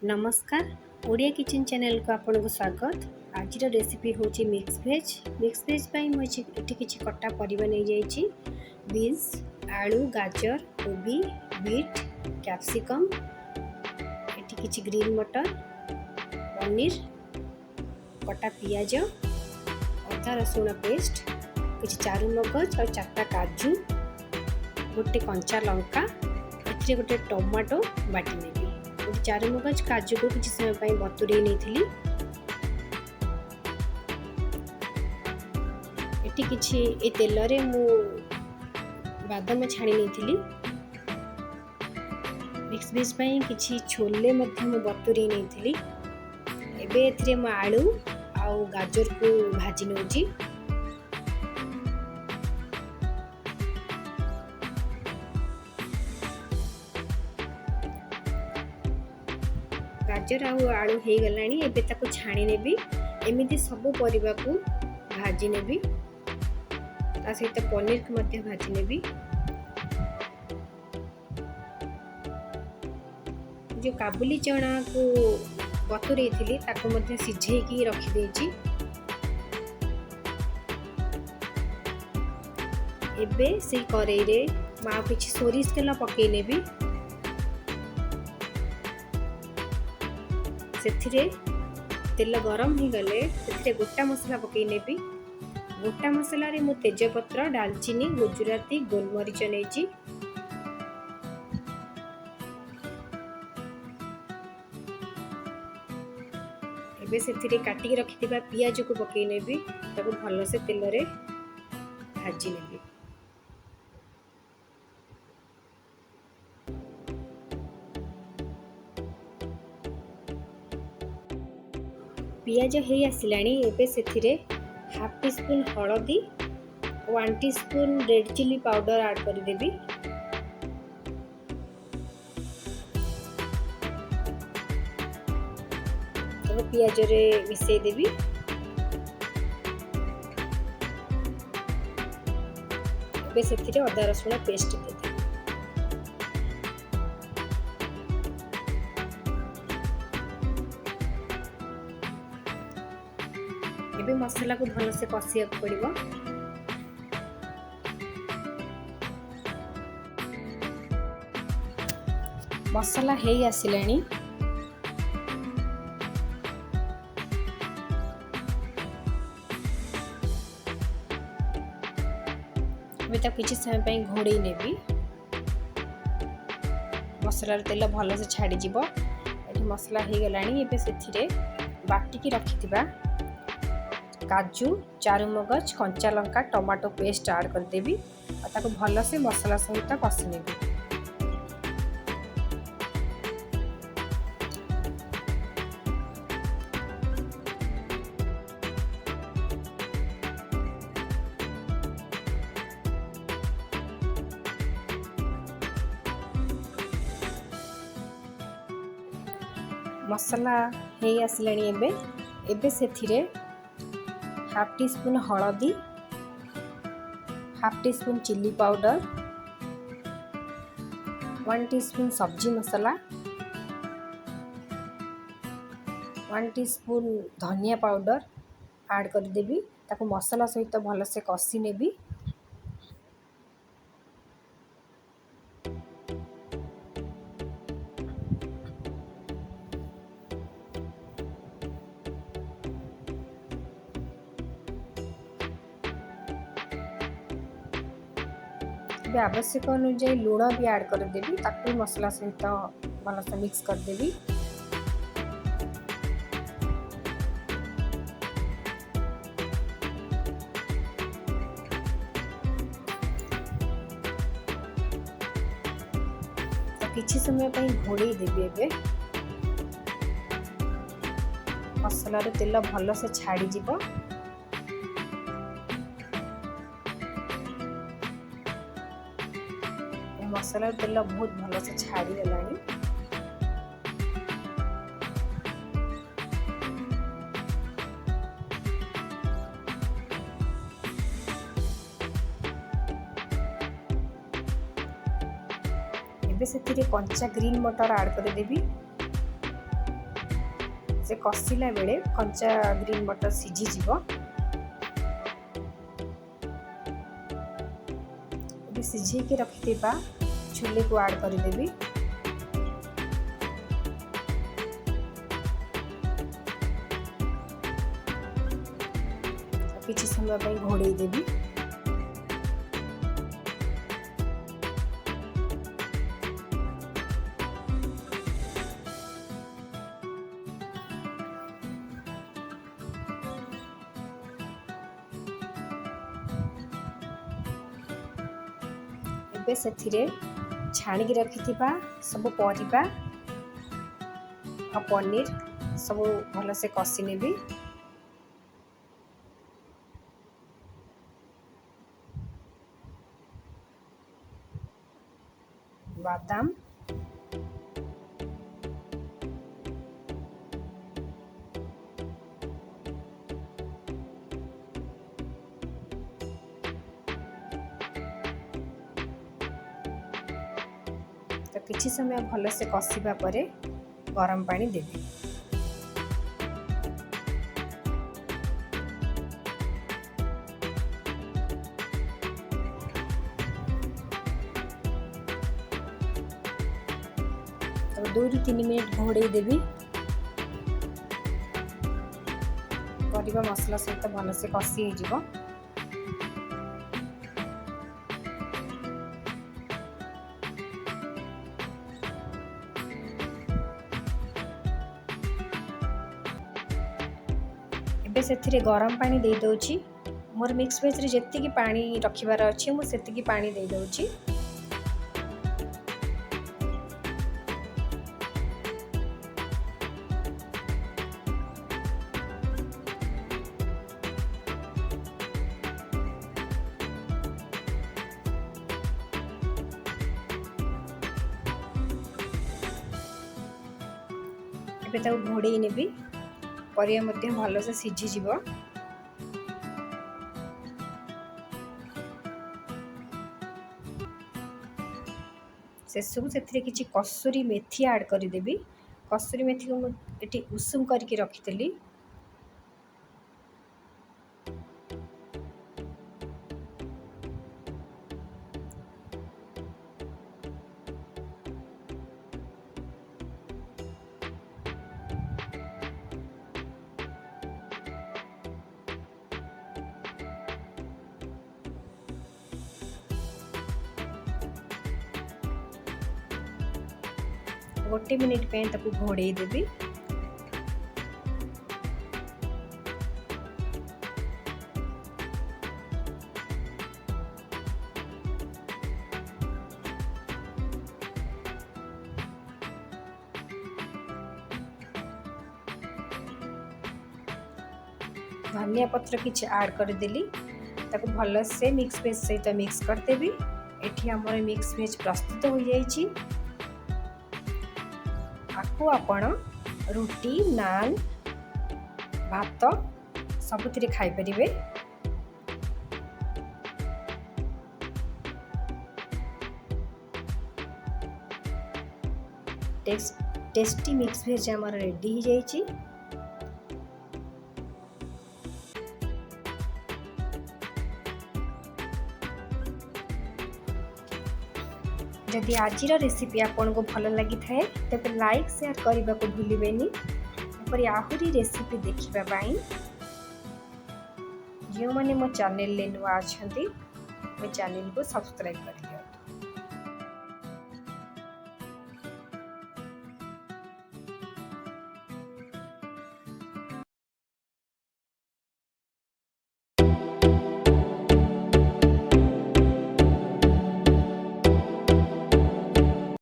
नमस्कार Odia kitchen channel को आपन को स्वागत। आज रेसिपी हूँ मिक्स भेज मुझे किसी कटा परिबा नहीं जाइए। बीन्स, आलू, गाजर, कोबी, बीट, कैप्सिकम, एटी किसी ग्रीन मटर, पनीर, कटा पियाज, अदा रसुण पेस्ट, किसी चारू मगज और 4टा काजू, गोटे कंचा लंका, ए गोटे टमाटो बाटी नेबी। चारू मगज काजू को किसी समय बतुरे नहीं एटी किछि ए तेल रे मु बादाम छाणी नहीं। मिक्स भेज किछि छोले मु बतुरे नहीं। एबे एथिरे मु आलू आउ गाजर को भाजी नउची। गाजर आलू हो गलानी एबे ताको छाणी नेबी। एमिति सब परिबा को भाजी नेबी। ता सहित पनीर को मध्य भाजी नेबी। जो काबुली चना को बतुरे थिली ताको मध्य सिझे की रखी देची। एबे से करेई रे मा किछि सोरिष तेल पके नेबी। सेथिरे तेल गरम हो गले सेथिरे गोटा मसला पकई नेबी। गोटा मसला रे मु तेजपत्र, दालचीनी, गुजराती, गोलमरीच नेची। एबे सेथिरे काटी रखिथिबा पियाज को पकई नेबी। ताको भलो से तेल रे भाजी नेबी। पियाज हे आसिलानी एबे सेथिरे हाफ टी स्पून हळदी, 1 teaspoon red chilli powder add कर देबी। तो पियाज रे मिसई देबी। एबे सेथिरे अदा रसुण पेस्ट दे। एबे मसला को भल से कसिया पड़िबो। मसला हे आसिलानी एबे ता किछि समय पई घोड़े नेबी। मसला तेल भल से छाड़ी जिवो। एठी मसला हे गलानी एबे सेथिरे बाटी की रखिथिबा काजू, चारू मगज, कंचा लंका, टमाटो पेस्ट ऐड कर देबी और ताको भल से मसला सहित कसी नेबी। मसला हे आसिलानी एबे सेथिरे हाफ टी स्पून हळदी, half teaspoon chilli powder, 1 teaspoon सब्जी मसला, 1 टीस्पून धनिया पाउडर ऐड कर देबी। ताको मसला सहित भल से कसी नेबी। आवश्यक अनुसार लुण भी ऐड कर देबी। ताकू मसला सहित भल से मिक्स कर देबी। तो किछि समय पई घोड़े देबी। एबे मसला रे तेल भल से छाड़ी जिवो। मसला तेल बहुत भल से छाड़ी गलानी। एबे सेथिरे कंचा ग्रीन मटर ऐड कर देबी। से कषिला बेले कंचा ग्रीन मटर सीझी जीवो। सीझे के रखिथिबा छोले को ऐड कर देबी। किछि समय पे घोड़े देबी। एबे सेथिरे छाणी रखिथिबा सब परिबा आ पनीर सब भल से कषि नेबी। बादाम तो किछि समय भल से कषिबा परे गरम पानी देबी। तो 2 ରୁ 3 मिनट घोड़े देबी। परिबा मसला सहित भल से कषि हो जिवो। एबे सेथिरे गरम पानी दे दउची। मोर मिक्स वेज रे जेति की पानी रखिबार अछि मु सेति की पानी दे दउची। एबे ताऊ घोड़े नेबी। परिया मध्य भल से सीझी जीवो। शेषकु से किछि कसूरी मेथी ऐड कर देबी। कसूरी मेथी को एटी उषुम करके रखितली। गोटे मिनिट पे ताकू घोड़े देबी। धनिया पत्र किछि ऐड कर देली। ताकू भल से मिक्स वेज सहित मिक्स कर देबी। एठी हमर मिक्स वेज प्रस्तुत हो जाइछि। आपको आपण रुटी नान भात सबुथिरे खाई परिबे। टेस्टी मिक्स वेज हमर रेडी हो जाइछि। जदि आजिर रेसिपी आपन को भल लगी थाए तेबे लाइक शेयर करने को भूलिबेनी। एपरि आहुरी रेसिपी देखिबा पाई जो माने मो चैनल ले नुआ अछंती मो चैनल को सब्सक्राइब करें।